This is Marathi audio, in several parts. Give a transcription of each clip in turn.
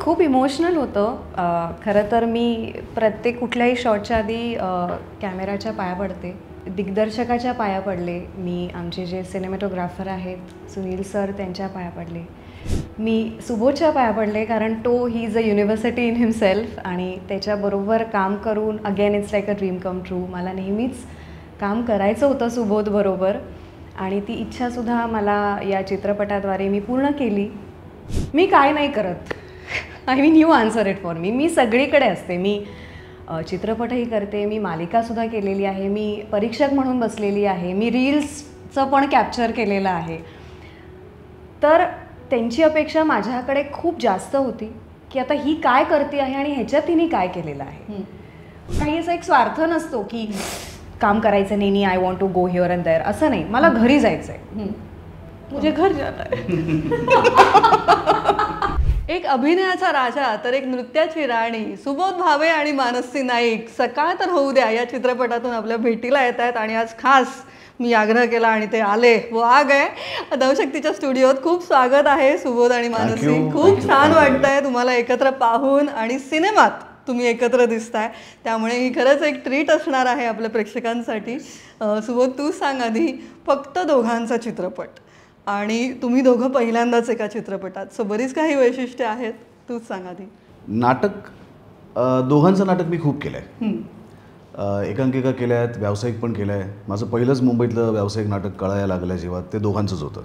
खूप इमोशनल होतं. खरं तर मी प्रत्येक कुठल्याही शॉटच्या आधी कॅमेराच्या पाया पडते, दिग्दर्शकाच्या पाया पडले, मी आमचे जे सिनेमॅटोग्राफर आहेत सुनील सर त्यांच्या पाया पडले, मी सुबोधच्या पाया पडले, कारण तो he is a university in himself आणि त्याच्याबरोबर काम करून again it's like a dream come true. मला नेहमीच काम करायचं होतं सुबोधबरोबर आणि ती इच्छासुद्धा मला या चित्रपटाद्वारे मी पूर्ण केली. मी काय नाही करत, I mean you answer it for me. मी सगळीकडे असते. मी चित्रपटही करते, मी मालिकासुद्धा केलेली आहे, मी परीक्षक म्हणून बसलेली आहे, मी रील्सचं पण कॅप्चर केलेलं आहे. तर त्यांची अपेक्षा माझ्याकडे खूप जास्त होती की आता ही काय करते आहे आणि ह्याच्यात तिने काय केलेलं आहे. काही असा एक स्वार्थ नसतो की काम करायचं नाही, I want to go here and there, असं नाही. मला घरी जायचं आहे, मुझे घर जाना है. एक अभिनयाचा राजा तर एक नृत्याची राणी सुबोध भावे आणि मानसी नाईक सकाळ तर होऊ द्या या चित्रपटातून आपल्या भेटीला येत आहेत आणि आज खास मी आग्रह केला आणि ते आले, वो आ गए. नवशक्तीच्या स्टुडिओत खूप स्वागत आहे सुबोध आणि मानसी. खूप छान वाटतंय तुम्हाला एकत्र पाहून आणि सिनेमात तुम्ही एकत्र दिसताय, त्यामुळे ही खरंच एक ट्रीट असणार आहे आपल्या प्रेक्षकांसाठी. सुबोध तू सांग आधी, फक्त दोघांचा चित्रपट आणि तुम्ही दोघं पहिल्यांदाच एका चित्रपटात, सो बरीच काही वैशिष्ट्य आहेत, तूच सांग आधी. नाटक दोघांचं नाटक मी खूप केलं आहे, एकांकिका केल्या आहेत, व्यावसायिक पण केलं आहे. माझं पहिलंच मुंबईतलं व्यावसायिक नाटक कळायला लागलं जेव्हा ते दोघांचंच होतं,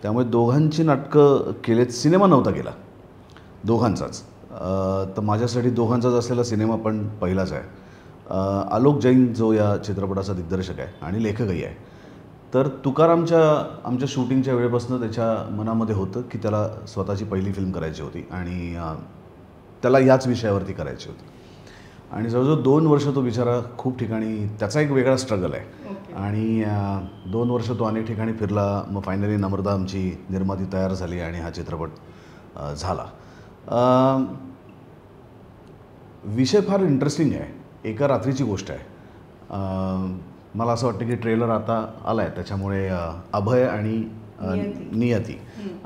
त्यामुळे दोघांची नाटकं केलेत. सिनेमा नव्हता केला दोघांचाच, तर माझ्यासाठी दोघांचाच असलेला सिनेमा पण पहिलाच आहे. आलोक जैन जो या चित्रपटाचा दिग्दर्शक आहे आणि लेखकही आहे, तर आमच्या शूटिंगच्या वेळेपासून त्याच्या मनामध्ये होतं की त्याला स्वतःची पहिली फिल्म करायची होती आणि त्याला याच विषयावरती करायची होती. आणि जवळजवळ 2 वर्ष तो बिचारा खूप ठिकाणी, त्याचा एक वेगळा स्ट्रगल आहे आणि 2 वर्ष तो अनेक ठिकाणी फिरला. मग फायनली नम्रता आमची निर्माती तयार झाली आणि हा चित्रपट झाला. विषय फार इंटरेस्टिंग आहे, एका रात्रीची गोष्ट आहे. मला असं वाटतं की ट्रेलर आता आला आहे, त्याच्यामुळे अभय आणि नियती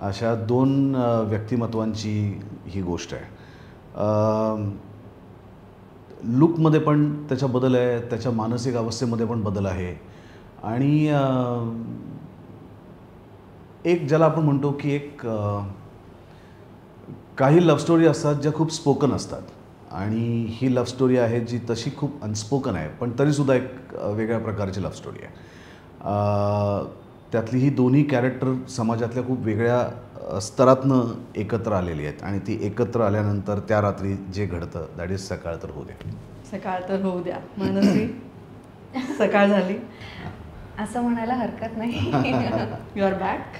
अशा 2 व्यक्तिमत्वांची ही गोष्ट आहे. लुकमध्ये पण त्याच्या बदल आहे, त्याच्या मानसिक अवस्थेमध्ये पण बदल आहे आणि एक ज्याला आपण म्हणतो की एक काही लव्ह स्टोरी असतात ज्या खूप स्पोकन असतात आणि ही लव्ह स्टोरी आहे जी तशी खूप अनस्पोकन आहे, पण तरीसुद्धा एक वेगळ्या प्रकारची लव्ह स्टोरी आहे. त्यातली ही दोन्ही कॅरेक्टर समाजातल्या खूप वेगळ्या स्तरातनं एकत्र आलेली आहेत आणि ती एकत्र आल्यानंतर त्या रात्री जे घडतं दॅट इज सकाळ तर होऊ द्या. सकाळ तर होऊ द्या. मानसी, सकाळ झाली असं म्हणायला हरकत नाही. You are back.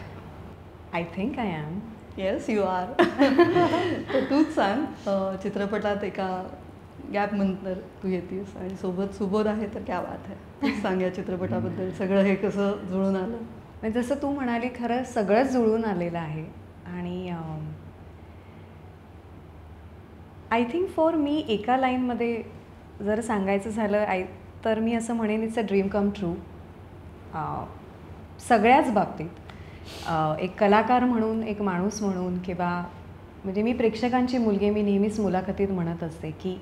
I think I am. Yes you are. तर तूच सांग, चित्रपटात एका गॅप नंतर तू येतेस आणि सोबत सुबोध आहे, तर क्या बात आहे. तूच सांग या चित्रपटाबद्दल, सगळं हे कसं जुळून आलं. म्हणजे जसं तू म्हणाली, खरं सगळंच जुळून आलेलं आहे आणि आय थिंक फॉर मी एका लाईनमध्ये जर सांगायचं झालं तर मी असं म्हणेन it's a dream come true. सगळ्याच बाबतीत एक कलाकार म्हणून, एक माणूस म्हणून, किंवा म्हणजे मी प्रेक्षकांची मुलगी, मी नेहमीच मुलाखतीत म्हणत असते की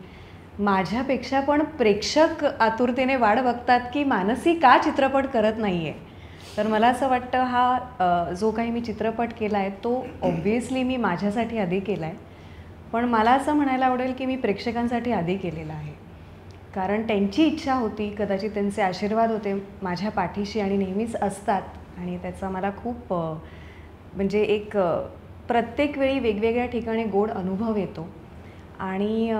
माझ्यापेक्षा पण प्रेक्षक आतुरतेने वाट बघतात की मानसी का चित्रपट करत नाही आहे. तर मला असं वाटतं हा जो काही मी चित्रपट केला आहे तो ऑब्व्हियसली मी माझ्यासाठी आधी केला आहे, पण मला असं म्हणायला आवडेल की मी प्रेक्षकांसाठी आधी केलेला आहे, कारण त्यांची इच्छा होती, कदाचित त्यांचे आशीर्वाद होते माझ्या पाठीशी आणि नेहमीच असतात आणि त्याचा मला खूप म्हणजे एक प्रत्येक वेळी वेगवेगळ्या ठिकाणी गोड अनुभव येतो. आणि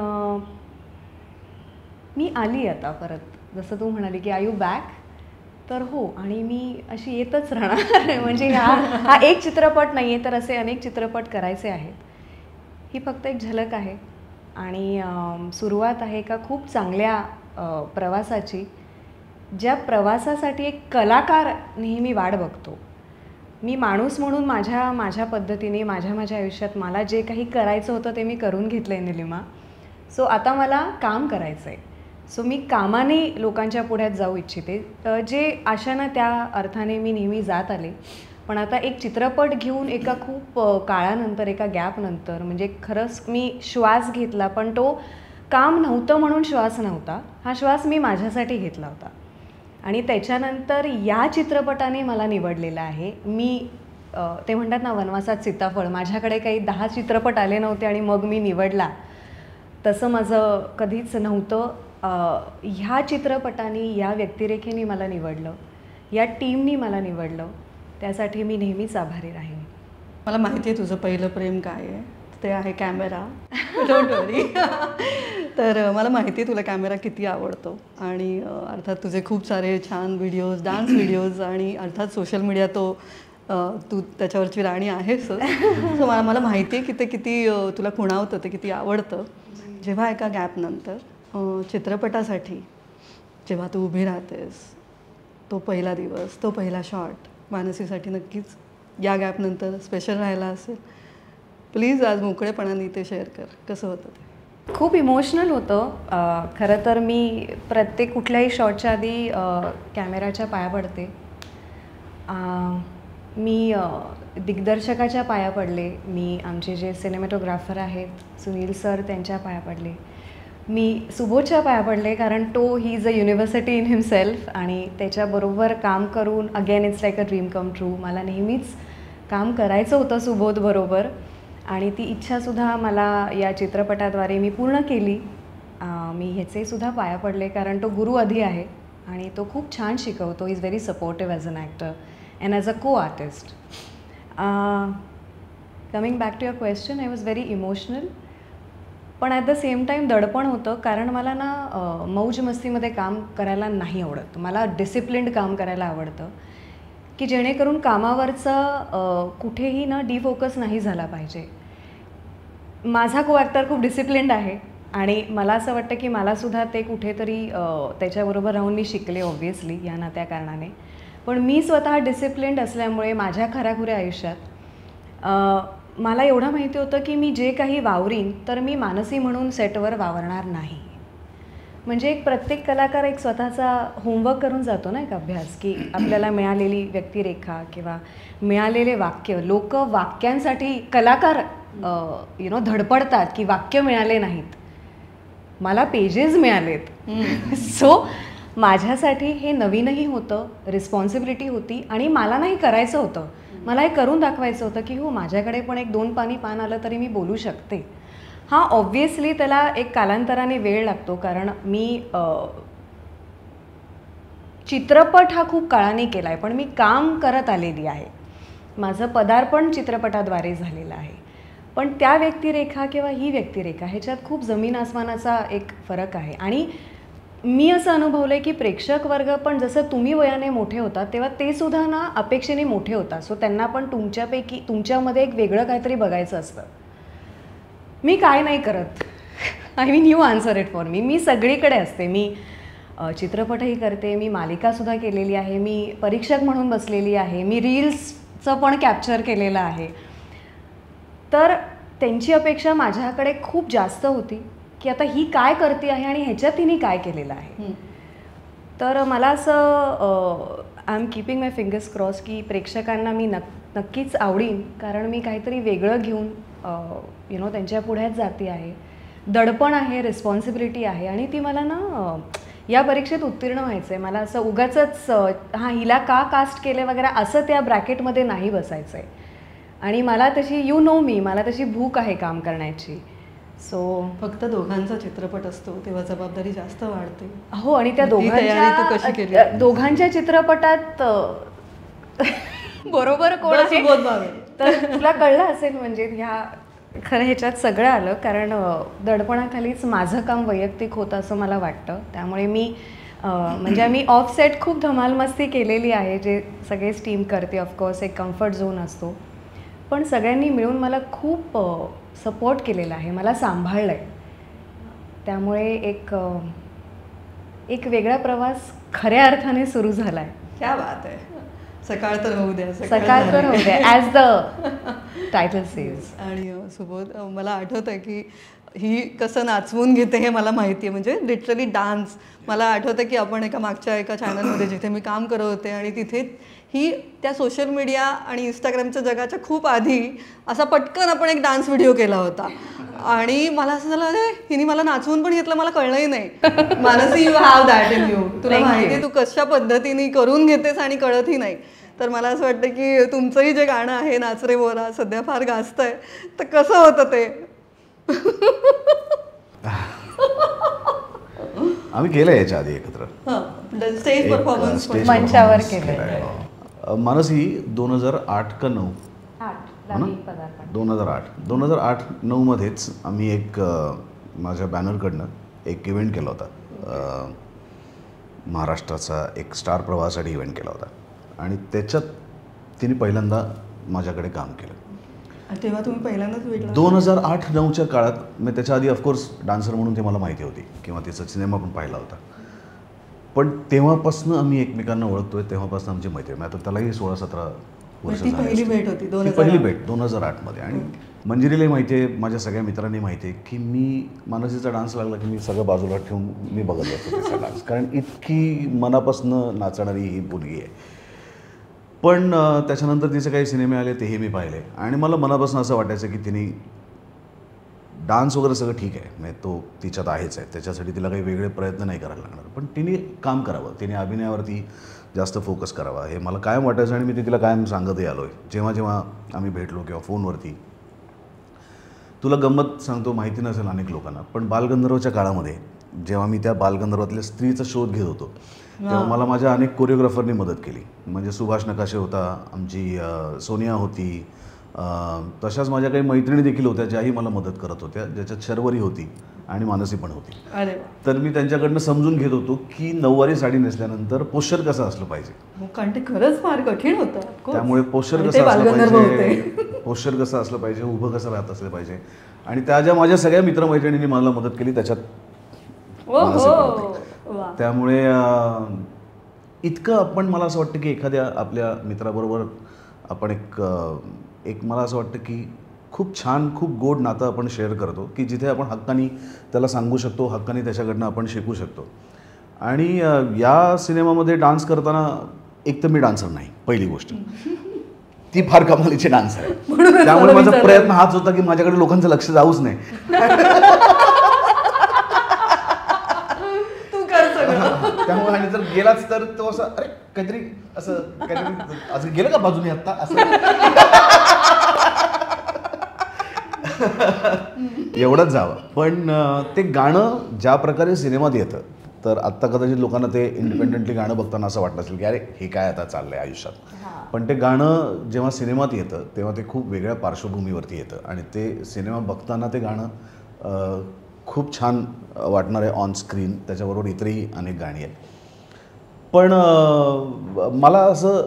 मी आली आता परत, जसं तू म्हणाली की आर यू बॅक, तर हो, आणि मी अशी येतच राहणार. म्हणजे हा एक चित्रपट नाही आहे, तर असे अनेक चित्रपट करायचे आहेत. ही फक्त एक झलक आहे आणि सुरुवात आहे एका खूप चांगल्या प्रवासाची, ज्या प्रवासासाठी एक कलाकार नेहमी वाट बघतो. मी माणूस म्हणून माझ्या पद्धतीने माझ्या आयुष्यात मला जे काही करायचं होतं ते मी करून घेतलं आहे निलिमा. सो आता मला काम करायचं आहे. सो मी कामाने लोकांच्या पुढ्यात जाऊ इच्छिते, जे आशानं त्या अर्थाने मी नेहमी जात आले पण आता एक चित्रपट घेऊन एका खूप काळानंतर, एका गॅपनंतर, म्हणजे खरंच मी श्वास घेतला, पण तो काम नव्हतं म्हणून श्वास नव्हता, हा श्वास मी माझ्यासाठी घेतला होता. आणि त्याच्यानंतर या चित्रपटाने मला निवडलेलं आहे. मी ते म्हणतात ना वनवासात सीताफळ, माझ्याकडे काही 10 चित्रपट आले नव्हते आणि मग मी निवडला, तसं माझं कधीच नव्हतं. ह्या चित्रपटाने, या व्यक्तिरेखेने मला निवडलं, या टीमनी मला निवडलं, त्यासाठी मी नेहमीच आभारी राहीन. मला माहिती आहे तुझं पहिलं प्रेम काय आहे, ते आहे कॅमेरा. डोंट वरी. तर मला माहिती आहे तुला कॅमेरा किती आवडतो आणि अर्थात तुझे खूप सारे छान व्हिडिओज, डान्स व्हिडिओज आणि अर्थात सोशल मीडिया तो तू त्याच्यावरची राणी आहेस. सो मला माहिती आहे की ते किती तुला खुणावतं, ते किती आवडतं. जेव्हा एका गॅपनंतर चित्रपटासाठी जेव्हा तू उभी राहतेस, तो पहिला दिवस, तो पहिला शॉट मानसीसाठी नक्कीच या गॅपनंतर स्पेशल राहिला असेल. प्लीज आज मोकळेपणाने ते शेअर कर, कसं होतं ते? खूप इमोशनल होतं. खरं तर मी प्रत्येक कुठल्याही शॉटच्या आधी कॅमेराच्या पाया पडते. मी दिग्दर्शकाच्या पाया पडले, मी आमचे जे सिनेमॅटोग्राफर आहेत सुनील सर त्यांच्या पाया पडले, मी सुबोधच्या पाया पडले, कारण तो he is a university in himself आणि त्याच्याबरोबर काम करून again it's like a dream come true. मला नेहमीच काम करायचं होतं सुबोधबरोबर आणि ती इच्छासुद्धा मला या चित्रपटाद्वारे मी पूर्ण केली. मी ह्याचेसुद्धा पाया पडले, कारण तो गुरु आधी आहे आणि तो खूप छान शिकवतो. Is very supportive as an actor and as a co artist. Coming back to your question, I was very emotional, पण ॲट द सेम टाईम दडपण होतं, कारण मला ना मौज मस्तीमध्ये काम करायला नाही आवडत. मला डिसिप्लिन्ड काम करायला आवडतं, की जेणेकरून कामावरचा कुठेही ना डिफोकस नाही झाला पाहिजे. माझा को ॲक्टर खूप डिसिप्लिन्ड आहे आणि मला असं वाटतं की मलासुद्धा ते कुठेतरी त्याच्याबरोबर राहून मी शिकले ऑब्व्हियसली या नात्या कारणाने. पण मी स्वतः डिसिप्लिन्ड असल्यामुळे माझ्या खऱ्याखुऱ्या आयुष्यात मला एवढं माहिती होतं की मी जे काही वावरीन तर मी मानसी म्हणून सेटवर वावरणार नाही. म्हणजे एक प्रत्येक कलाकार एक स्वतःचा होमवर्क करून जातो ना, एक अभ्यास, की आपल्याला मिळालेली व्यक्तिरेखा किंवा मिळालेले वाक्य, लोक वाक्यांसाठी, कलाकार धडपडतात की वाक्य मिळाले नाहीत, मला पेजेस मिळालेत. सो माझ्यासाठी हे नवीनही होतं, रिस्पॉन्सिबिलिटी होती आणि मला नाही करायचं होतं, मला हे करून दाखवायचं होतं की हो माझ्याकडे पण एक 2 पानी पान आलं तरी मी बोलू शकते. हां, ऑब्व्हियसली त्याला एक कालांतराने वेळ लागतो, कारण मी चित्रपट हा खूप काळाने केला आहे, पण मी काम करत आलेली आहे. माझं पदार्पण चित्रपटाद्वारे झालेलं आहे. पण त्या व्यक्तिरेखा किंवा ही व्यक्तिरेखा ह्याच्यात खूप जमीन आसमानाचा एक फरक आहे. आणि मी असं अनुभवलं आहे की प्रेक्षक वर्ग पण जसं तुम्ही वयाने मोठे होतात तेव्हा ते सुद्धा ना अपेक्षेने मोठे होतात. सो त्यांना पण तुमच्यामध्ये एक वेगळं काहीतरी बघायचं असतं. मी काय नाही करत. I mean you answer it for me. मी सगळीकडे असते. मी चित्रपटही करते, मी मालिकासुद्धा केलेली आहे, मी परीक्षक म्हणून बसलेली आहे, मी रील्सचं पण कॅप्चर केलेलं आहे. तर त्यांची अपेक्षा माझ्याकडे खूप जास्त होती की आता ही काय करते आहे आणि ह्याच्यात तिने काय केलेलं आहे. तर मला असं I am keeping my fingers cross की प्रेक्षकांना मी नक्कीच आवडीन, कारण मी काहीतरी वेगळं घेऊन त्यांच्या पुढेच जाते आहे. दडपण आहे, रिस्पॉन्सिबिलिटी आहे आणि ती मला ना या परीक्षेत उत्तीर्ण व्हायचं आहे. मला असं उगाचच हिला का कास्ट केले वगैरे असं त्या ब्रॅकेटमध्ये नाही बसायचं आहे. आणि मला तशी मला तशी भूक आहे काम करण्याची. सो फक्त दोघांचा चित्रपट असतो तेव्हा जबाबदारी जास्त वाढते. हो, आणि त्या दोघांच्या चित्रपटात बरोबर कोण आहे तर तुला कळलं असेल. म्हणजे खरं ह्याच्यात सगळं आलं, कारण दडपणाखालीच माझं काम वैयक्तिक होतं असं मला वाटतं. त्यामुळे मी आम्ही ऑफ सेट खूप धमाल मस्ती केलेली आहे, जे सगळेच टीम करते. ऑफकोर्स एक कम्फर्ट झोन असतो, पण सगळ्यांनी मिळून मला खूप सपोर्ट केलेला आहे, मला सांभाळलं आहे. त्यामुळे एक वेगळा प्रवास खऱ्या अर्थाने सुरू झाला आहे. क्या बात आहे. सकाळ तर होऊ द्या, सकाळ तर होऊ द्या, ॲज द टायटल सेज. आणि सुबोध, मला आठवतं आहे की ही कसं नाचवून घेते हे मला माहिती आहे. म्हणजे लिटरली डान्स. मला आठवतं की आपण मागच्या एका चॅनलमध्ये जिथे मी काम करत होते आणि तिथे ही त्या सोशल मीडिया आणि इंस्टाग्रामच्या जगाच्या खूप आधी असा पटकन आपण एक डान्स व्हिडिओ केला होता आणि मला असं झालं अरे हिने मला नाचवून पण घेतलं, मला कळलंही नाही. Mansi, you have that in you. तुला माहिती तू कशा पद्धतीने करून घेतेस आणि कळतही नाही. तर मला असं वाटतं की तुमचंही जे गाणं आहे नाच रे बोरा सध्या फार गाजतंय, तर कसं होतं ते? आम्ही केलंय याच्या आधी एकत्र स्टेज परफॉर्मन्स मंचावर केलंय. मानसी 2008 का 9 2008-9 मध्येच आम्ही एक माझ्या बॅनरकडनं एक इव्हेंट केला होता. महाराष्ट्राचा एक स्टार प्रवाहासाठी इव्हेंट केला होता आणि त्याच्यात तिने पहिल्यांदा माझ्याकडे काम केलं. तेव्हा तुम्ही पहिल्यांदाच भेटला? 2008-9च्या काळात. मी त्याच्या आधी ऑफकोर्स डान्सर म्हणून ते मला माहिती होती किंवा तिचा सिनेमा पण पाहिला होता, पण तेव्हापासून आम्ही एकमेकांना ओळखतोय, तेव्हापासून आमची मैत्री. आता त्यालाही 16-17 वर्ष झाली. पहिली भेट होती पहिली भेट 2008मध्ये. आणि मंजिरीलाही माहिती आहे, माझ्या सगळ्या मित्रांनी माहिती आहे की मी मानसीचा डान्स लागला की मी सगळं बाजूला ठेवून मी बघत असतो तिचा डान्स, कारण इतकी मनापासून नाचणारी ही मुलगी आहे. पण त्याच्यानंतर तिचे काही सिनेमे आले तेही मी पाहिले आणि मला मनापासून असं वाटायचं की तिने डान्स वगैरे सगळं ठीक आहे, म्हणजे तो तिच्यात आहेच आहे, त्याच्यासाठी तिला काही वेगळे प्रयत्न नाही करायला लागणार, पण तिने काम करावं, तिने अभिनयावरती जास्त फोकस करावा हे मला कायम वाटायचं आणि मी ते तिला कायम सांगतही आलो आहे. जेव्हा जेव्हा आम्ही भेटलो किंवा फोनवरती. तुला गंमत सांगतो, माहिती नसेल अनेक लोकांना, पण बालगंधर्वच्या काळामध्ये जेव्हा मी त्या बालगंधर्वातल्या स्त्रीचा शोध घेत होतो तेव्हा मला माझ्या अनेक कोरिओग्राफरनी मदत केली. म्हणजे सुभाष नकाशे होता, आमची सोनिया होती, तशाच माझ्या काही मैत्रिणी देखील होत्या ज्याही मला मदत करत होत्या, ज्याच्यात शर्वरी होती आणि मानसी पण होती. तर मी त्यांच्याकडनं समजून घेत होतो की नऊवारी साडी नेसल्यानंतर पोश्चर कसं असलं पाहिजे, कारण ते खरंच फार कठीण होतं. त्यामुळे पोश्चर कसं असलं पाहिजे, पोश्चर कसं असलं पाहिजे, उभं कसं राहत असलं पाहिजे. आणि त्या ज्या माझ्या सगळ्या मित्रमैत्रिणींनी मला मदत केली त्याच्यात त्यामुळे इतकं आपण, मला असं वाटतं की एखाद्या आपल्या मित्राबरोबर आपण एक मला असं वाटतं की खूप छान, खूप गोड नातं आपण शेअर करतो की जिथे आपण हक्कानी त्याला सांगू शकतो, हक्कानी त्याच्याकडनं आपण शिकू शकतो. आणि या सिनेमामध्ये डान्स करताना एक तर मी डान्सर नाही, पहिली गोष्ट, ती फार कमालीची डान्स आहे, त्यामुळे माझा प्रयत्न हाच होता की माझ्याकडे लोकांचं लक्ष जाऊच नाही. त्यामुळे आणि जर गेलाच तर तो असं अरे काहीतरी असं गेलं का बाजूने आत्ता असं एवढंच जावं. पण ते गाणं ज्या प्रकारे सिनेमात येतं, तर आत्ता कदाचित लोकांना ते इंडिपेंडेंटली गाणं बघताना असं वाटलं असेल की अरे हे काय आता चाललंय आयुष्यात, पण ते गाणं जेव्हा सिनेमात येतं तेव्हा ते खूप वेगळ्या पार्श्वभूमीवरती येतं आणि ते सिनेमा बघताना ते गाणं खूप छान वाटणार आहे ऑन स्क्रीन. त्याच्याबरोबर इतरही अनेक गाणी आहेत. पण मला असं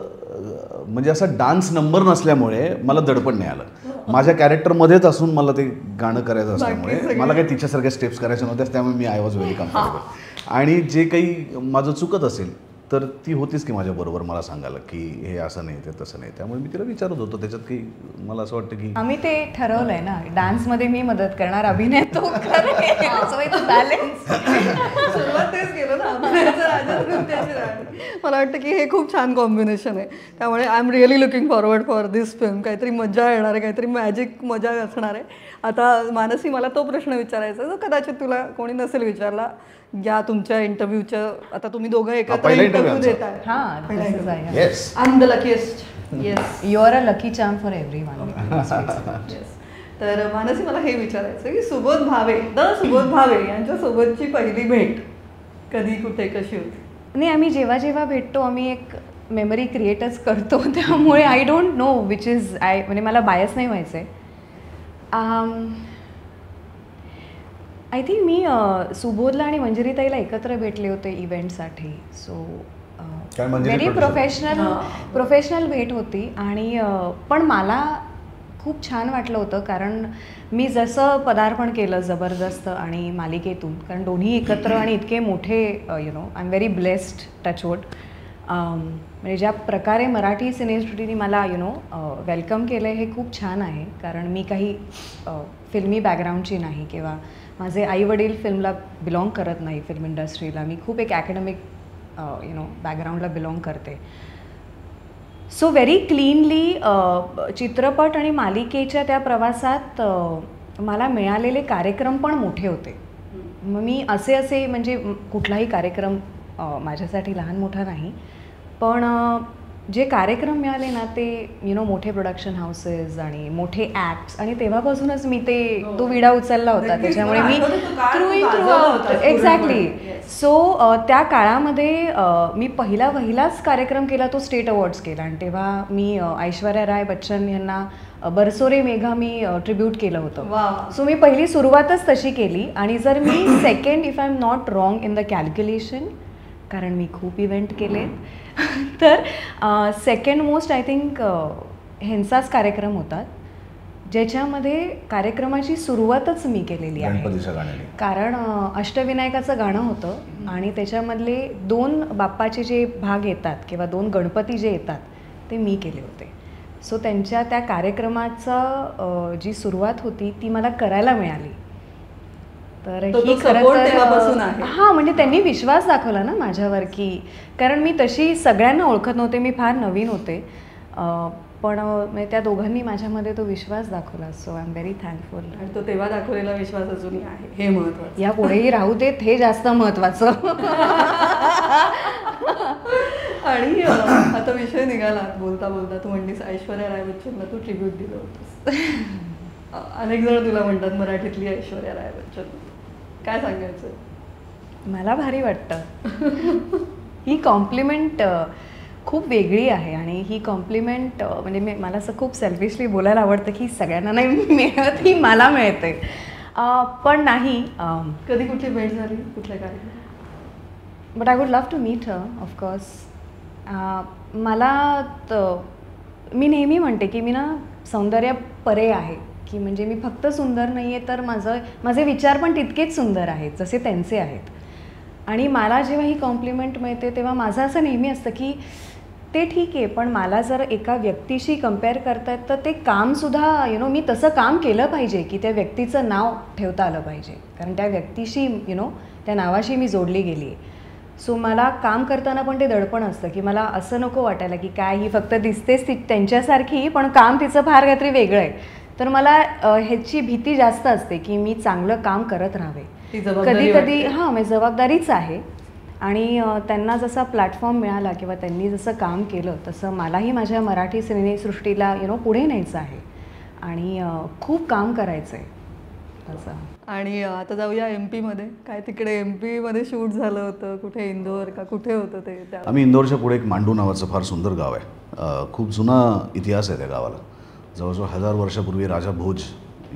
म्हणजे असा डान्स नंबर नसल्यामुळे मला दडपण नाही आलं. माझ्या कॅरेक्टरमध्येच असून मला ते गाणं करायचं असल्यामुळे मला काही तिच्यासारख्या स्टेप्स करायच्या नव्हत्याच, त्यामुळे मी आय वॉज व्हेरी कम्फर्टेबल. आणि जे काही माझं चुकत असेल तर ती होतीच की माझ्याबरोबर मला सांगायला की हे असं नाही ते तसं नाही, त्यामुळे मी तिला विचारत होतो. त्याच्यात काही मला असं वाटतं की आम्ही ते ठरवलंय ना, डान्समध्ये मी मदत करणार, अभिनय तो बॅलन्स. सुरुवात तेच केलं ना, मला वाटतं की हे खूप छान कॉम्बिनेशन आहे. त्यामुळे I am really looking forward for this film. काहीतरी मजा येणार आहे, काहीतरी मॅजिक मजा असणार आहे. आता मानसी, मला तो प्रश्न विचारायचा जो कदाचित तुला कोणी नसेल विचारला या तुमच्या इंटरव्ह्यूच्या. आता तुम्ही दोघं एकत्र इंटरव्ह्यू देताय. हां, I am the luckiest. Yes, you are a lucky charm for everyone. तर मानसी, मला हे विचारायचं की सुबोध भावे यांच्यासोबतची पहिली भेट कधी, कुठे, कशी होती? नाही, आम्ही जेव्हा जेव्हा भेटतो आम्ही एक मेमरी क्रिएटच करतो, त्यामुळे I don't know which is म्हणजे मला बायस नाही व्हायचं आहे. आय थिंक मी सुबोधला आणि मंजिरीताईला एकत्र भेटले होते इव्हेंटसाठी. सो व्हेरी प्रोफेशनल भेट होती. आणि पण मला खूप छान वाटलं होतं, कारण मी जसं पदार्पण केलं जबरदस्त आणि मालिकेतून, कारण दोन्ही एकत्र आणि इतके मोठे I am very blessed, touch wood. म्हणजे ज्या प्रकारे मराठी सिनेसृष्टीने मला वेलकम केलं आहे हे खूप छान आहे. कारण मी काही फिल्मी बॅकग्राऊंडची नाही किंवा माझे आईवडील फिल्मला बिलॉंग करत नाही, फिल्म इंडस्ट्रीला. मी खूप एक ॲकॅडमिक बॅकग्राऊंडला बिलॉंग करते. सो व्हेरी क्लीनली चित्रपट आणि मालिकेच्या त्या प्रवासात मला मिळालेले कार्यक्रम पण मोठे होते. मग मी असे म्हणजे कुठलाही कार्यक्रम माझ्यासाठी लहान मोठा नाही, पण जे कार्यक्रम मिळाले ना ते मोठे प्रोडक्शन हाऊसेस आणि मोठे ॲक्ट्स, आणि तेव्हापासूनच मी तो विडा उचलला होता. त्याच्यामुळे me through out exactly. So त्या काळामध्ये मी पहिलाच कार्यक्रम केला तो स्टेट अवॉर्ड्स केला, आणि तेव्हा मी ऐश्वर्या राय बच्चन यांना बरसोरे मेघा मी ट्रिब्यूट केलं होतं. सो मी पहिली सुरुवातच तशी केली. आणि जर मी second, if I am not wrong in the calculation, कारण मी खूप इव्हेंट केलेत, तर सेकंड मोस्ट आय थिंक ह्यांचाच कार्यक्रम होता ज्याच्यामध्ये कार्यक्रमाची सुरुवातच मी केलेली आहे. कारण अष्टविनायकाचं गाणं होतं आणि त्याच्यामधले 2 बाप्पाचे जे भाग येतात किंवा 2 गणपती जे येतात ते मी केले होते. सो त्यांच्या त्या कार्यक्रमाचा जी सुरुवात होती ती मला करायला मिळाली. तर ही खरं हां, म्हणजे त्यांनी विश्वास दाखवला ना माझ्यावर, की कारण मी तशी सगळ्यांना ओळखत नव्हते, मी फार नवीन होते, पण त्या दोघांनी माझ्यामध्ये तो विश्वास दाखवला. So I am very thankful. आणि तो तेव्हा दाखवलेला विश्वास अजूनही आहे, हे महत्त्वाचं. या पुढेही राहू देत, हे जास्त महत्त्वाचं. आणि आता विषय निघाला बोलता बोलता, तू म्हणलीस ऐश्वर्या राय बच्चनला तू ट्रिब्यूट दिलं होतंस. अनेक जण तुला म्हणतात मराठीतली ऐश्वर्या राय बच्चन. काय सांगायचं? मला भारी वाटतं. ही कॉम्प्लिमेंट खूप वेगळी आहे, आणि ही कॉम्प्लिमेंट म्हणजे मला असं खूप सेल्फिशली बोलायला आवडतं की सगळ्यांना नाही मिळत, ही मला मिळते. पण नाही, कधी कुठली भेट झाली कुठल्या कार्यक्रम? But I would love to meet her of course. मी नेहमी म्हणते की मी ना सौंदर्य परे आहे, की म्हणजे मी फक्त सुंदर नाही आहे, तर माझे विचार पण तितकेच सुंदर आहेत जसे त्यांचे आहेत. आणि मला जेव्हा ही कॉम्प्लिमेंट मिळते तेव्हा माझं असं नेहमी असतं की ते ठीक आहे, पण मला जर एका व्यक्तीशी कम्पेअर करतायत तर ते कामसुद्धा मी तसं काम केलं पाहिजे की त्या व्यक्तीचं नाव ठेवता आलं पाहिजे, कारण त्या व्यक्तीशी त्या नावाशी मी जोडली गेली आहे. सो मला काम करताना पण ते दडपण असतं की मला असं नको वाटायला की काय ही फक्त दिसतेच ती त्यांच्यासारखी, पण काम तिचं फार काहीतरी वेगळं आहे. तर मला ह्याची भीती जास्त असते की मी चांगलं काम करत राहावे. कधी कधी म्हणजे जबाबदारीच आहे. आणि त्यांना जसा प्लॅटफॉर्म मिळाला किंवा त्यांनी जसं काम केलं तसं मलाही माझ्या मराठी सिनेसृष्टीला पुढे न्यायचं आहे आणि खूप काम करायचं आहे असं. आणि आता जाऊया MP मध्ये. काय तिकडे MP मध्ये शूट झालं होतं? कुठे, इंदोर का कुठे होतं ते? आम्ही इंदोरच्या पुढे एक मांडू नावाचं फार सुंदर गाव आहे. खूप जुना इतिहास आहे त्या गावाला. जवळजवळ 1000 वर्षापूर्वी राजा भोज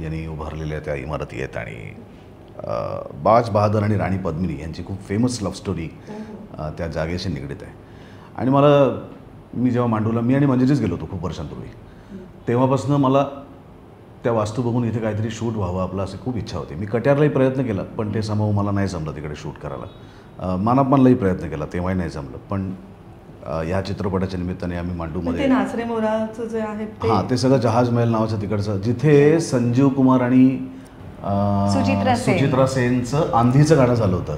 यांनी उभारलेल्या त्या इमारती आहेत. आणि बाज बहादर आणि राणी पद्मिनी यांची खूप फेमस लव्ह स्टोरी त्या जागेशी निगडीत आहे. आणि मी जेव्हा मांडूला मी आणि मंजिरीच गेलो होतो खूप वर्षांपूर्वी, तेव्हापासून मला त्या वास्तू बघून इथे काहीतरी शूट व्हावं आपलं अशी खूप इच्छा होती. मी कट्यारलाही प्रयत्न केला पण ते समोर मला नाही जमलं तिकडे शूट करायला. मानापमलाही प्रयत्न केला तेव्हाही नाही जमलं. पण ह्या चित्रपटाच्या निमित्ताने आम्ही मांडूमध्ये नाचरे मोराचं जे आहे हां ते सगळं जहाज महल नावाचं तिकडचं, जिथे संजीव कुमार आणि सुचित्रा सेनचं आंधीचं गाणं झालं होतं.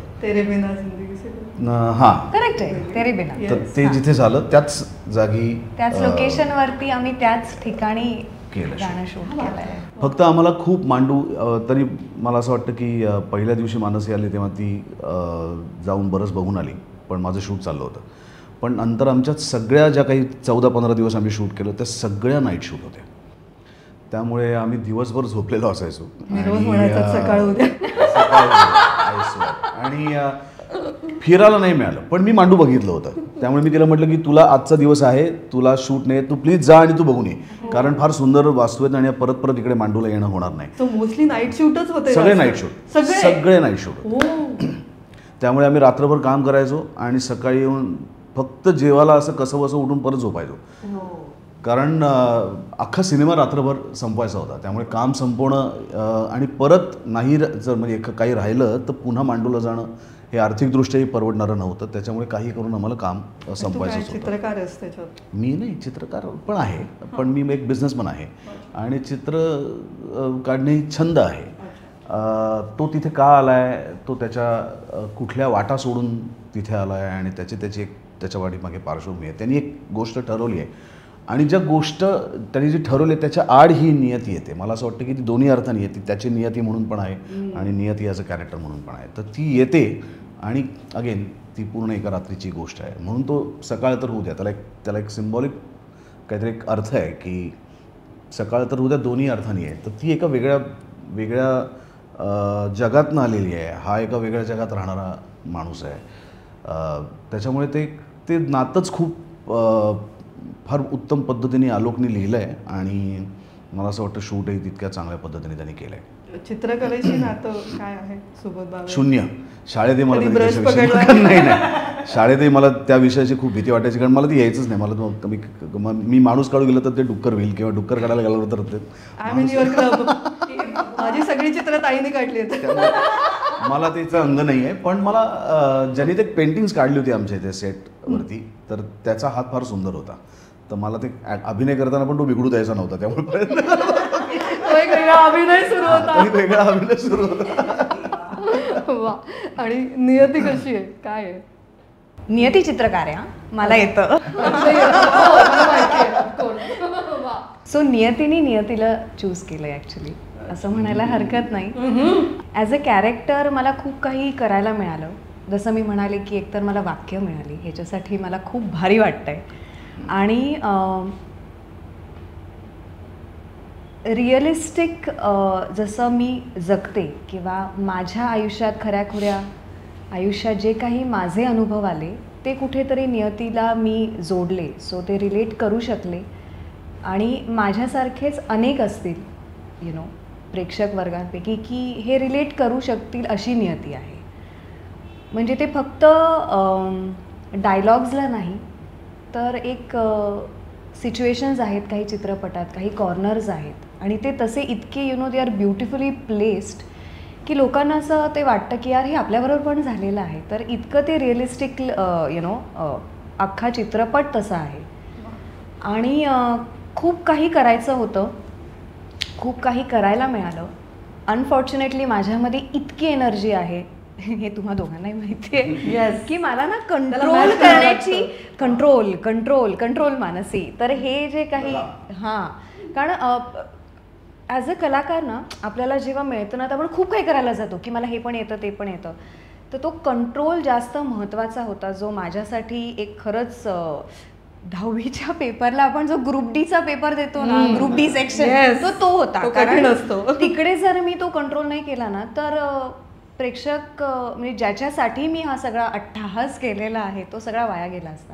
हां करेक्ट आहे, तेरे बिना. तर ते जिथे झालं त्याच जागी त्याच लोकेशनवरती आम्ही त्याच ठिकाणी गाणं शूट केलंय. फक्त आम्हाला खूप मांडू तरी मला असं वाटतं की पहिल्या दिवशी मानसी आली तेव्हा ती जाऊन बरंच बघून आली, पण माझं शूट चाललं होतं. पण नंतर आमच्यात सगळ्या ज्या काही 14-15 दिवस आम्ही शूट केलं त्या सगळ्या नाईट शूट होत्या. त्यामुळे आम्ही दिवसभर झोपलेलो असायचो आणि फिरायला नाही मिळालं. पण मी मांडू बघितलं होतं, त्यामुळे मी तिला म्हटलं की तुला आजचा दिवस आहे, तुला शूट नाही, तू प्लीज जा आणि तू बघून ये, कारण फार सुंदर वास्तू आहेत आणि परत इकडे मांडूला येणं होणार नाही. मोस्टली नाईट शूटच होते, सगळे नाईट शूट, सगळे नाईट शूट. त्यामुळे आम्ही रात्रभर काम करायचो आणि सकाळी येऊन फक्त जेवायला असं कसं बसं उठून परत झोपायचो. कारण अख्खा सिनेमा रात्रभर संपवायचा होता, त्यामुळे काम संपवणं आणि परत नाही जर म्हणजे काही राहिलं तर पुन्हा मांडूला जाणं हे आर्थिकदृष्ट्याही परवडणारं नव्हतं. त्याच्यामुळे काही करून आम्हाला काम संपवायचं होतं. चित्रकार आहेस त्याच्यात? मी नाही, चित्रकार पण आहे, पण मी एक बिझनेसमन आहे आणि चित्र काढणे ही छंद आहे. तो तिथे का आला आहे, तो त्याच्या कुठल्या वाटा सोडून तिथे आला आहे आणि त्याची एक त्याच्या वाटीमागे पार्श्वभूमी आहे. त्यांनी एक गोष्ट ठरवली आहे आणि ज्या गोष्ट त्यांनी जी ठरवली त्याच्या आड ही नियती येते. मला असं वाटतं की ती दोन्ही अर्थाने येते. त्याची नियती म्हणून पण आहे आणि नियती ॲज अ कॅरेक्टर म्हणून पण आहे. तर ती येते आणि अगेन ती पूर्ण एका रात्रीची गोष्ट आहे, म्हणून तो सकाळ तर होऊ द्या. त्याला एक सिम्बॉलिक काहीतरी एक अर्थ आहे की सकाळ तर होऊ द्या, दोन्ही अर्थाने आहे. तर ती एका वेगळ्या जगातनं आलेली आहे. हा एका वेगळ्या जगात राहणारा माणूस आहे. त्याच्यामुळे ते नातंच खूप फार उत्तम पद्धतीने आलोकने लिहिलं आहे आणि मला असं वाटतं शूटही तितक्या चांगल्या पद्धतीने त्यांनी केलं आहे. चित्रकलेची नातं काय आहे सुबोध भावे? शून्य. शाळेतही मला ब्रश नाही, शाळेतही मला त्या विषयाची खूप भीती वाटायची, कारण मला ती यायचंच नाही. मला मी माणूस काढू गेलं तर ते डुक्कर होईल किंवा डुक्कर काढायला गेलं तर ते माझी सगळी चित्र ताईने काढली आहेत. मला त्याचं अंग नाही आहे. पण मला ज्यांनी ते पेंटिंग्स काढली होती आमच्या इथे सेटवरती, तर त्याचा हात फार सुंदर होता. तर मला ते अभिनय करताना पण तो बिघडू द्यायचा नव्हता, त्यामुळे एक वेगळा अभिनय सुरू होता. वा. आणि नियती कशी आहे, काय आहे? नियती चित्रकार आहे. मला येतं. सो नियतीला चूज केलं आहे ॲक्च्युली, असं म्हणायला हरकत नाही. ॲज अ कॅरेक्टर मला खूप काही करायला मिळालं. जसं मी म्हणाले की एकतर मला वाक्य मिळाली, ह्याच्यासाठी मला खूप भारी वाटतंय. आणि रिअलिस्टिक जसं मी जगते किंवा माझ्या आयुष्यात खऱ्याखुऱ्या आयुष्यात जे काही माझे अनुभव आले ते कुठेतरी नियतीला मी जोडले. सो ते रिलेट करू शकले आणि माझ्यासारखेच अनेक असतील प्रेक्षक वर्गांपैकी की हे रिलेट करू शकतील अशी नियती आहे. म्हणजे ते फक्त डायलॉग्सला नाही तर एक सिच्युएशन्स आहेत काही चित्रपटात, काही कॉर्नर्स आहेत आणि ते तसे इतके दे आर ब्युटिफुली प्लेस्ड की लोकांना असं ते वाटतं की यार हे आपल्याबरोबर पण झालेलं आहे. तर इतकं ते रिअलिस्टिक अख्खा चित्रपट तसा आहे. आणि खूप काही करायचं होतं, खूप काही करायला मिळालं. अनफॉर्च्युनेटली माझ्यामध्ये इतकी एनर्जी आहे, हे तुम्हा दोघांनाही माहिती आहे की मला ना कंट्रोल करण्याची कंट्रोल मानसी. तर हे जे काही कारण ॲज अ कलाकार ना आपल्याला जेव्हा मिळतं ना तर आपण खूप काही करायला जातो की मला हे पण येतं ते पण येतं. तर तो कंट्रोल जास्त महत्त्वाचा होता, जो माझ्यासाठी एक खरंच 10वीच्या पेपरला आपण जो ग्रुप डीचा पेपर देतो ना, ग्रुप डी सेक्शन, तो होता. कारण तिकडे जर मी तो कंट्रोल नाही केला ना तर प्रेक्षक म्हणजे ज्याच्यासाठी मी हा सगळा अट्टहास केलेला आहे तो सगळा वाया गेला असता.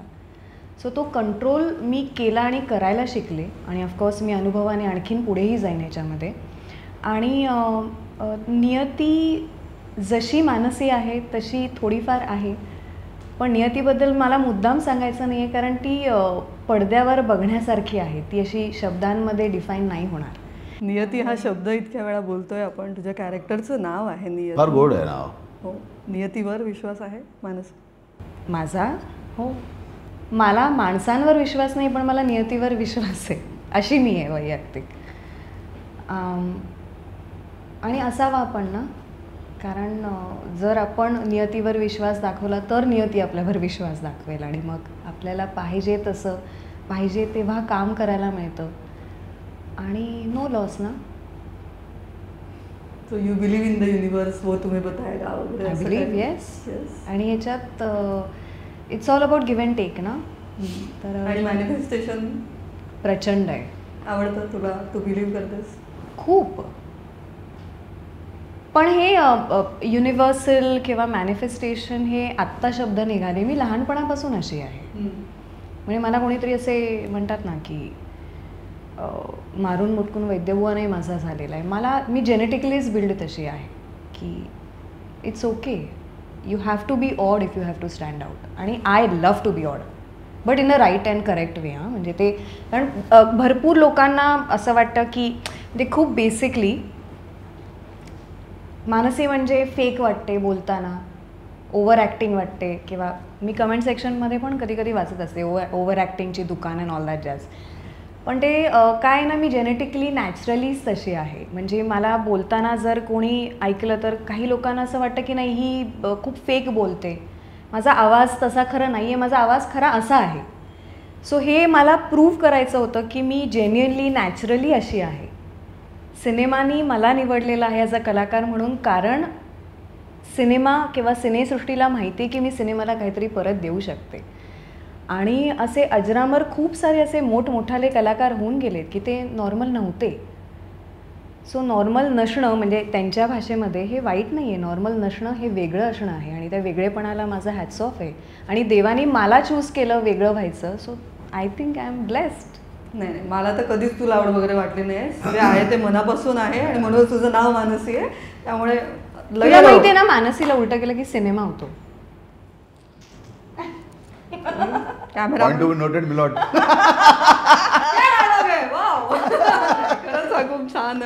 सो तो कंट्रोल मी केला आणि करायला शिकले आणि ऑफकोर्स मी अनुभवाने आणखीन पुढेही जाईन याच्यामध्ये. आणि नियती जशी मानसी आहे तशी थोडीफार आहे, पण नियतीबद्दल मला मुद्दाम सांगायचं नाही आहे कारण ती पडद्यावर बघण्यासारखी आहे. ती अशी शब्दांमध्ये डिफाईन नाही होणार. नियती हा शब्द इतक्या वेळा बोलतोय आपण, तुझ्या कॅरेक्टरचं नाव आहे नियती. फार गोड आहे नाव. हो. नियतीवर विश्वास आहे मानस माझा? हो. मला माणसांवर विश्वास नाही पण मला नियतीवर विश्वास आहे, अशी मी आहे वैयक्तिक. आणि असावा आपण ना, कारण जर आपण नियतीवर विश्वास दाखवला तर नियती आपल्यावर विश्वास दाखवेल आणि मग आपल्याला पाहिजे तसं पाहिजे तेव्हा काम करायला मिळतं आणि नो लॉस ना. So you believe in the universe, वो तुम्हें बताएगा वगैरे? I believe, yes. आणि ह्याच्यात it's all about give and take ना. तर आणि मॅनिफेस्टेशन प्रचंड आहे. आवडतं तुला? तू बिलीव्ह करतेस? खूप. पण हे युनिव्हर्सल किंवा मॅनिफेस्टेशन हे आत्ता शब्द निघाले, मी लहानपणापासून अशी आहे. म्हणजे मला कोणीतरी असे म्हणतात ना की मारून मुटकून वैद्यबुवा नाही माझा झालेला आहे. मी जेनेटिकलीच बिल्ड तशी आहे की it's okay, you have to be odd if you have to stand out. आणि I love to be odd. But in a right and correct way. म्हणजे ते कारण भरपूर लोकांना असं वाटतं की ते खूप बेसिकली मानसी म्हणजे फेक वाटते बोलताना, ओव्हर ॲक्टिंग वाटते, किंवा मी कमेंट सेक्शनमध्ये पण कधी कधी वाचत असते ओव्हर ॲक्टिंगची दुकान अँड ऑल दॅट जॅज. पण ते काय ना, मी जेनेटिकली नॅचरलीच तशी आहे. म्हणजे मला बोलताना जर कोणी ऐकलं तर काही लोकांना असं वाटतं की नाही ही खूप फेक बोलते, माझा आवाज तसा खरं नाही आहे, माझा आवाज खरा असा आहे. सो हे मला प्रूव्ह करायचं होतं की मी जेन्युअनली नॅचरली अशी आहे. सिनेमानी मला निवडलेला आहे ॲज अ कलाकार म्हणून, कारण सिनेमा किंवा सिनेसृष्टीला माहिती आहे की मी सिनेमाला काहीतरी परत देऊ शकते. आणि असे अजरामर खूप सारे असे मोठमोठाले कलाकार होऊन गेलेत की ते नॉर्मल नव्हते. सो नॉर्मल नसणं म्हणजे त्यांच्या भाषेमध्ये हे वाईट नाही आहे. नॉर्मल नसणं हे वेगळं असणं आहे आणि त्या वेगळेपणाला माझा हॅट्स ऑफ आहे. आणि देवानी मला चूज केलं वेगळं व्हायचं. So I think I am blessed. नाही नाही, मला तर कधीच तुला आवड वगैरे वाटली नाही. जे आहे ते मनापासून आहे आणि म्हणून तुझं नाव मानसी आहे. त्यामुळे तुला माहिती आहे ना, मानसीला उलटं केलं की सिनेमा होतो. कॅमेरा नोटेड मिलॉट. खरंच हा खूप छान.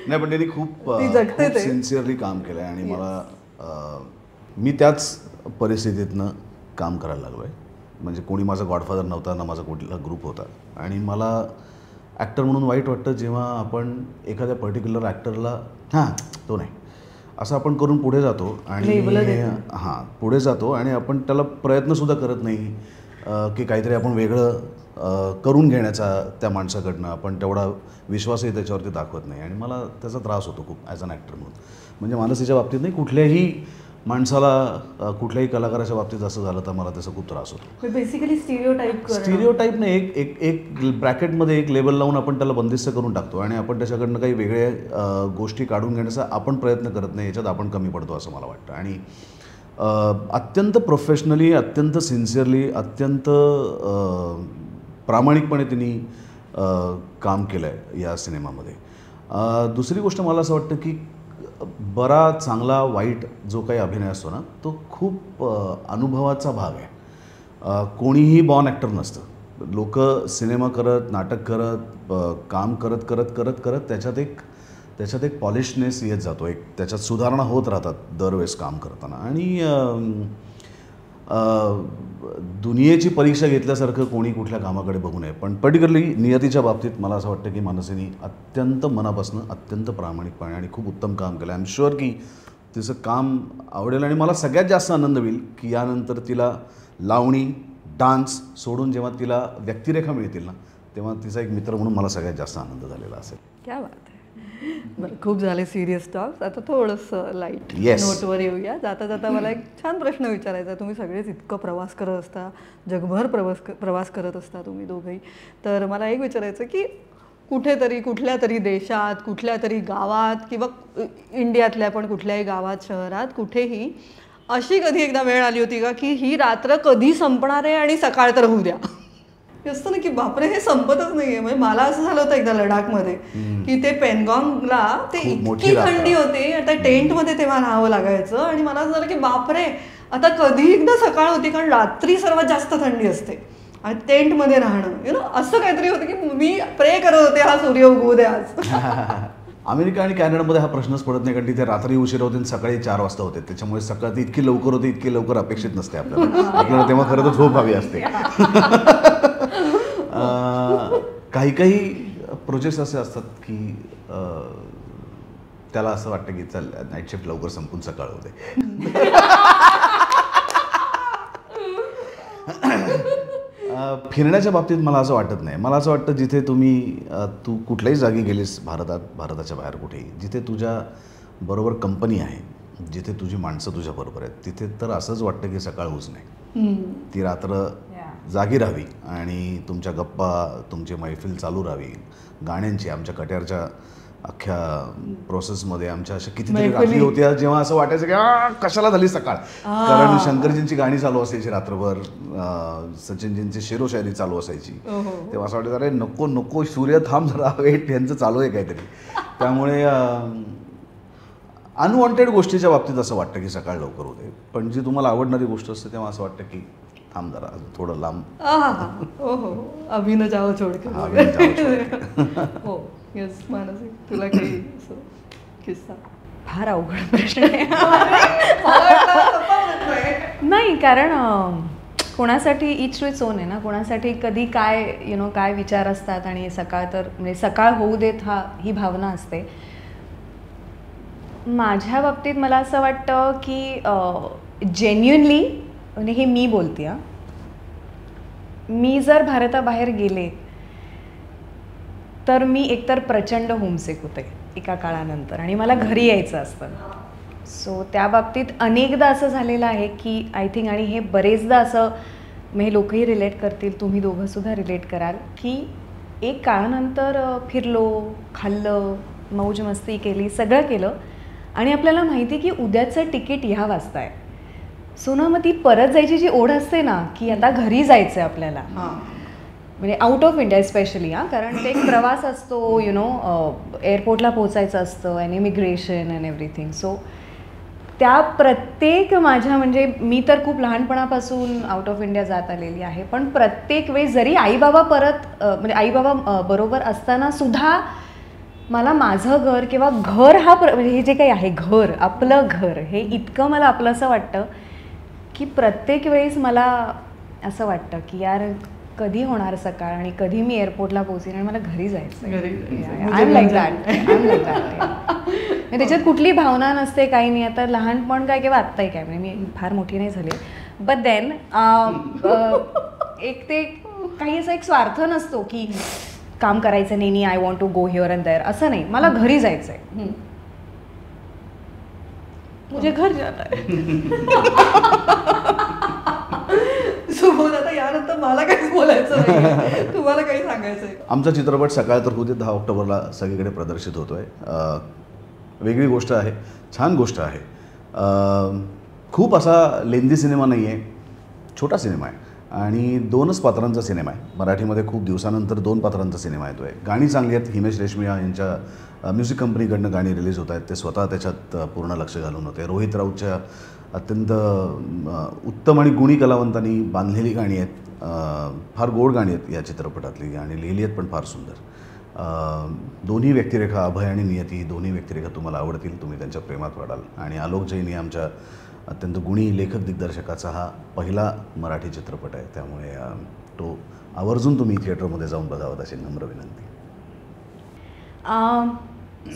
नाही पण त्यांनी खूप सिन्सिअरली काम केलं आहे आणि मला मी त्याच परिस्थितीतनं काम करायला लागलो आहे. म्हणजे कोणी माझा गॉडफादर नव्हता ना माझा कुठला ग्रुप होता. आणि मला ॲक्टर म्हणून वाईट वाटतं जेव्हा आपण एखाद्या पर्टिक्युलर ॲक्टरला तो नाही असं आपण करून पुढे जातो आणि पुढे जातो आणि आपण त्याला प्रयत्नसुद्धा करत नाही की काहीतरी आपण वेगळं करून घेण्याचा त्या माणसाकडनं. आपण तेवढा विश्वासही त्याच्यावरती दाखवत नाही आणि मला त्याचा त्रास होतो खूप ॲज अन ॲक्टर म्हणून. म्हणजे मानसीच्या बाबतीत नाही, कुठल्याही माणसाला कुठल्याही कलाकाराच्या बाबतीत असं झालं तर मला त्याचा खूप त्रास होतो. बेसिकली स्टिरियोटाईपने एक ब्रॅकेटमध्ये एक लेबल लावून आपण त्याला बंदिस्त करून टाकतो आणि आपण त्याच्याकडनं काही वेगळ्या गोष्टी काढून घेण्याचा आपण प्रयत्न करत नाही. याच्यात आपण कमी पडतो असं मला वाटतं. आणि अत्यंत प्रोफेशनली, अत्यंत सिन्सिअरली, अत्यंत प्रामाणिकपणे त्यांनी काम केलं आहे या सिनेमामध्ये. दुसरी गोष्ट मला असं वाटतं की बरा चांगला वाईट जो काही अभिनय असतो ना तो खूप अनुभवाचा भाग आहे. कोणीही बॉर्न ॲक्टर नसतं. लोक सिनेमा करत, नाटक करत, काम करत करत करत करत त्याच्यात एक पॉलिशनेस येत जातो, एक त्याच्यात सुधारणा होत राहतात दरवेळेस काम करताना. आणि दुनियेची परीक्षा घेतल्यासारखं कोणी कुठल्या कामाकडे बघू नये. पण पर्टिक्युलरली नियतीच्या बाबतीत मला असं वाटतं की मानसीने अत्यंत मनापासून, अत्यंत प्रामाणिकपणे आणि खूप उत्तम काम केलं. आय एम शुअर की तिचं काम आवडेल आणि मला सगळ्यात जास्त आनंद होईल की यानंतर तिला लावणी, डान्स सोडून जेव्हा तिला व्यक्तिरेखा मिळतील ना तेव्हा तिचा एक मित्र म्हणून मला सगळ्यात जास्त आनंद झालेला असेल. क्या बात आहे. बरं, खूप झाले सिरियस टॉक्स. आता थोडंसं लाईट नोटवर येऊया. जाता जाता मला एक छान प्रश्न विचारायचा आहे. तुम्ही सगळेच इतकं प्रवास करत असता, जगभर प्रवास करत असता तुम्ही दोघंही. तर मला एक विचारायचं की कुठेतरी कुठल्या तरी देशात, कुठल्या तरी गावात किंवा इंडियातल्या पण कुठल्याही गावात, शहरात, कुठेही अशी कधी एकदा वेळ आली होती का की ही रात्र कधी संपणार आहे आणि सकाळ तर होऊ द्या, असतं ना की बापरे हे संपतच नाहीये. म्हणजे मला असं झालं होतं एकदा लडाखमध्ये की ते पेनगॉंगला ते इतकी थंडी होती, आता टेंटमध्ये तेव्हा राहावं लागायचं आणि मला असं झालं की बापरे आता कधी एकदा सकाळ होती, कारण रात्री सर्वात जास्त थंडी असते आणि टेंटमध्ये राहणं असं काहीतरी होतं की मी प्रे करत होते हा सूर्य उगवू दे आज. अमेरिका आणि कॅनडामध्ये हा प्रश्नच पडत नाही कारण तिथे रात्री उशीर होते आणि सकाळी 4 वाजता होते. त्याच्यामुळे सकाळ ती इतकी लवकर होते, इतकी लवकर अपेक्षित नसते आपल्याला तेव्हा खरं तर झोप हवी असते. काही प्रोजेक्ट्स असे असतात की त्याला असं वाटतं की चल नाईट शिफ्ट लवकर संपून सकाळ होते. फिरण्याच्या बाबतीत मला असं वाटत नाही. मला असं वाटतं जिथे तू कुठल्याही जागी गेलीस भारताच्या बाहेर कुठेही, जिथे तुझ्या बरोबर कंपनी आहे, जिथे तुझी माणसं तुझ्या बरोबर आहेत, तिथे तर असंच वाटतं की सकाळ होऊच नाही. ती रात्र जागी राहावी आणि तुमच्या गप्पा, तुमची मैफिल चालू राहावी. गाण्यांची आमच्या कट्यारच्या अख्ख्या प्रोसेसमध्ये आमच्या अशा कितीतरी रात्री होत्या जेव्हा असं वाटायचं की कशाला झाली सकाळ. कारण शंकरजींची गाणी चालू असायची रात्रभर, सचिनजींची शेरोशायरी चालू असायची. तेव्हा असं वाटायचं अरे नको नको सूर्य थांब जरा, वेट यांचं चालू आहे काहीतरी. त्यामुळे अनवॉन्टेड गोष्टीच्या बाबतीत असं वाटतं की सकाळ लवकर होते. पण जी तुम्हाला आवडणारी गोष्ट असते तेव्हा असं वाटतं की थांब जरा थोडं लांब. हो हो अभिन जाओ छोड के. अभिन जाओ छोड के. हो येस मानसी तुला काही असं किस्सा? फार अवघड प्रश्न आहे. नाही कारण कोणासाठी इच टू इट्स ओन आहे ना. कोणासाठी कधी काय काय विचार असतात आणि सकाळ तर म्हणजे सकाळ होऊ देत ही भावना असते. माझ्या बाबतीत मला असं वाटतं की जेन्युनली म्हणजे हे मी बोलते हां, मी जर भारताबाहेर गेले तर मी एकतर प्रचंड होमसिक होते एका काळानंतर आणि मला घरी यायचं असतं. सो त्या बाबतीत अनेकदा असं झालेलं आहे की आय थिंक, आणि हे बरेचदा असं म्हणजे लोकही रिलेट करतील, तुम्ही दोघंसुद्धा रिलेट कराल, की एक काळानंतर फिरलो, खाल्लं, मौज मस्ती केली, सगळं केलं आणि आपल्याला माहिती की उद्याचं तिकीट ह्या वाजता आहे. सो ना मग ती परत जायची जी ओढ असते ना की आता घरी जायचं आहे आपल्याला, म्हणजे आउट ऑफ इंडिया स्पेशली कारण ते एक प्रवास असतो, एअरपोर्टला पोचायचं असतं and immigration and everything. So त्या प्रत्येक माझ्या म्हणजे मी तर खूप लहानपणापासून आउट ऑफ इंडिया जात आलेली आहे, पण प्रत्येक वेळी जरी आईबाबा म्हणजे आईबाबा बरोबर असताना सुद्धा मला माझं घर किंवा घर म्हणजे हे जे काही आहे घर, आपलं घर हे इतकं मला आपलं असं वाटतं की प्रत्येक वेळेस मला असं वाटतं की यार कधी होणार सकाळ आणि कधी मी एअरपोर्टला पोहोचेन आणि मला घरी जायचं. I am like that. त्याच्यात कुठली भावना नसते, काही नाही. आता लहानपण काय किंवा आत्ताही काय, म्हणजे मी फार मोठी नाही झाली, बट देन एक ते काही असा एक स्वार्थ नसतो की काम करायचं नाही, I want to go here and there, असं नाही. मला घरी जायचं आहे. मुझे घर जाना है. सुबोध आता यानंतर मला काहीच बोलायचं नाही, तुम्हाला काही सांगायचं आहे? आमचा चित्रपट सकाळ तर होऊ दे 10 ऑक्टोबरला सगळीकडे प्रदर्शित होतोय. वेगळी गोष्ट आहे, छान गोष्ट आहे. खूप असा लेंदी सिनेमा नाही आहे, छोटा सिनेमा आहे आणि 2च पात्रांचा सिनेमा आहे. मराठीमध्ये खूप दिवसानंतर 2 पात्रांचा सिनेमा येतो आहे. गाणी चांगली आहेत. हिमेश रेशमिया यांच्या म्युझिक कंपनीकडनं गाणी रिलीज होत आहेत. ते स्वतः त्याच्यात पूर्ण लक्ष घालून होते. रोहित राऊतच्या अत्यंत उत्तम आणि गुणी कलावंतांनी बांधलेली गाणी आहेत. फार गोड गाणी आहेत या चित्रपटातली आणि लिहिली आहेत पण फार सुंदर. दोन्ही व्यक्तिरेखा, अभय आणि नियती, दोन्ही व्यक्तिरेखा तुम्हाला आवडतील. तुम्ही त्यांच्या प्रेमात पडाल. आणि आलोक जैन आमच्या अत्यंत गुणी लेखक दिग्दर्शकाचा हा पहिला मराठी चित्रपट आहे, त्यामुळे तो आवर्जून तुम्ही थिएटरमध्ये जाऊन बघावा अशी नम्र विनंती.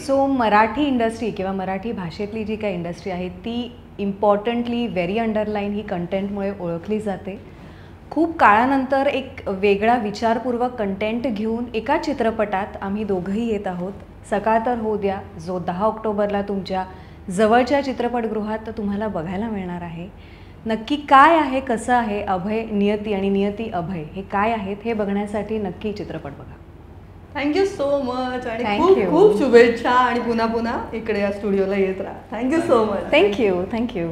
सो मराठी इंडस्ट्री किंवा मराठी भाषेतली जी काही इंडस्ट्री आहे ती इम्पॉर्टंटली व्हेरी अंडरलाईन ही कंटेंटमुळे ओळखली जाते. खूप काळानंतर एक वेगळा विचारपूर्वक कंटेंट घेऊन एका चित्रपटात आम्ही दोघंही येत आहोत. सकाळ तर होऊ द्या, जो 10 ऑक्टोबरला तुमच्या जवळच्या चित्रपटगृहात तुम्हाला बघायला मिळणार आहे. नक्की काय आहे, कसं आहे अभय नियती आणि नियती अभय हे काय आहेत हे बघण्यासाठी नक्की चित्रपट बघा. थँक्यू सो मच आणि Thank खूप you. खूप शुभेच्छा आणि पुन्हा पुन्हा इकडे या स्टुडिओला येत राहा. Thank you so much. थँक्यू.